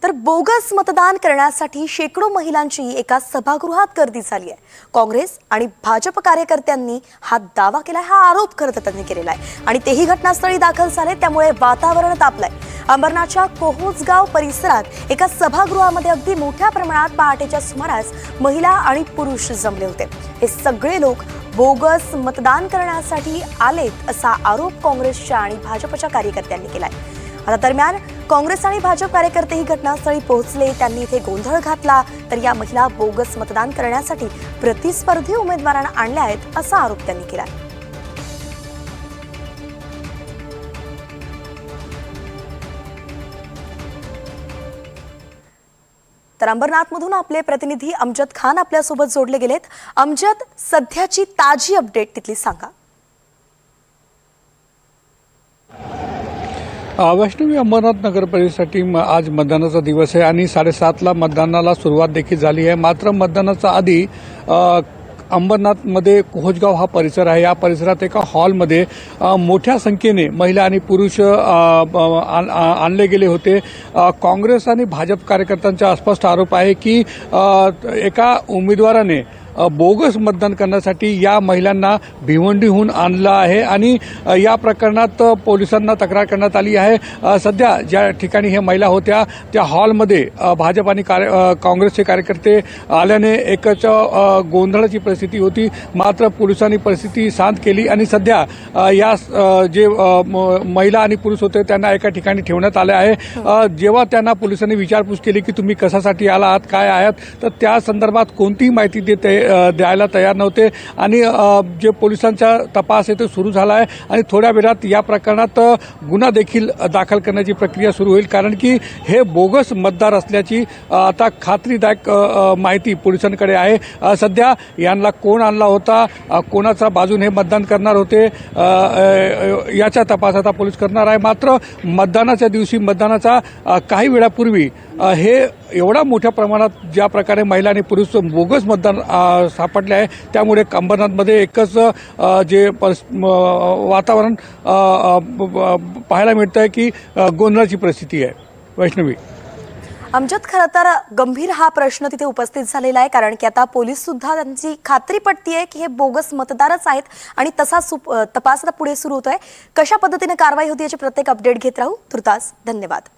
तर बोगस मतदान करण्यासाठी शेकडो महिलांची एका सभागृहात गर्दी झाली आहे। काँग्रेस आणि भाजप कार्यकर्त्यांनी हा दावा केलाय, हा आरोप त्यांनी केलेला आहे आणि तेही घटनास्थळी दाखल झाले, त्यामुळे वातावरण तापलंय। अंबरनाथच्या कोहोजगाव परिसरात एका सभागृहामध्ये अगदी मोठ्या प्रमाणात पहाटेच्या सुमारास महिला आणि पुरुष जमले होते। हे सगळे लोक बोगस मतदान करण्यासाठी आलेत असा आरोप काँग्रेसच्या आणि भाजपच्या कार्यकर्त्यांनी केलाय। आता दरम्यान काँग्रेस आणि भाजप कार्यकर्तेही घटनास्थळी पोहोचले, त्यांनी इथे गोंधळ घातला, तर या महिला बोगस मतदान करण्यासाठी प्रतिस्पर्धी उमेदवारांना आणल्या आहेत असा आरोप त्यांनी केला। तर अंबरनाथमधून आपले प्रतिनिधी अमजद खान आपल्यासोबत जोडले गेलेत। अमजद, सध्याची ताजी अपडेट तिथली सांगा। वैष्णवी, अंबरनाथ नगर परिषदेसाठी आज मतदानाचा दिवस आहे आणि 7:30ला मतदानाला सुरुवात देखील झाली आहे। मात्र मतदानाचा आधी अंबरनाथमध्ये कोहोजगाव हा परिसर आहे, या परिसरात एका हॉलमध्ये मोठ्या संख्येने महिला आणि पुरुष आणले गेले होते। काँग्रेस आणि भाजप कार्यकर्त्यांचा स्पष्ट आरोप आहे की एका उमेदवाराने बोगस मतदान करण्यासाठी या महिलांना भिवंडीहून आणलं आहे आणि या प्रकरणात पोलिसांना तक्रार करण्यात आली आहे। सध्या ज्या ठिकाणी हे महिला होत्या त्या हॉलमध्ये भाजप आणि काँग्रेसचे कार्यकर्ते आल्याने एकच गोंधळाची परिस्थिती होती। मात्र पोलिसांनी परिस्थिती शांत केली आणि सध्या या जे महिला आणि पुरुष होते त्यांना एका ठिकाणी ठेवण्यात आले आहे। जेव्हा त्यांना पोलिसांनी विचारपूस केली की तुम्ही कशासाठी आला आहात, काय आहात, तर त्या संदर्भात कोणतीही माहिती द्यायला तयार नव्हते आणि जे पोलिसांचा तपास आहे तो सुरू झाला आहे आणि थोड्या वेळात या प्रकरणात गुन्हा देखील दाखल करण्याची प्रक्रिया सुरू होईल, कारण की हे बोगस मतदार असल्याची आता खात्रीदायक माहिती पोलिसांकडे आहे। सध्या यांना कोण आणला होता, कोणाचा बाजूने हे मतदान करणार होते याचा तपास आता पोलीस करणार आहे। मात्र मतदानाच्या दिवशी, मतदानाचा काही वेळापूर्वी हे एवढा मोठ्या प्रमाणात ज्या प्रकारे महिला आणि पुरुष बोगस मतदान सापडले आहे, त्यामुळे अंबरनाथमध्ये एकच जे वातावरण पाहायला मिळतं आहे की गोंधळाची परिस्थिती आहे। वैष्णवी, अमजद, खरं तर गंभीर हा प्रश्न तिथे उपस्थित झालेला आहे, कारण की आता पोलीस सुद्धा त्यांची खात्री पटतीये की हे बोगस मतदारच आहेत आणि तसा तपास आता पुढे सुरू होतोय। कशा पद्धतीने कारवाई होती याची प्रत्येक अपडेट घेत राहू। तुर्तास धन्यवाद।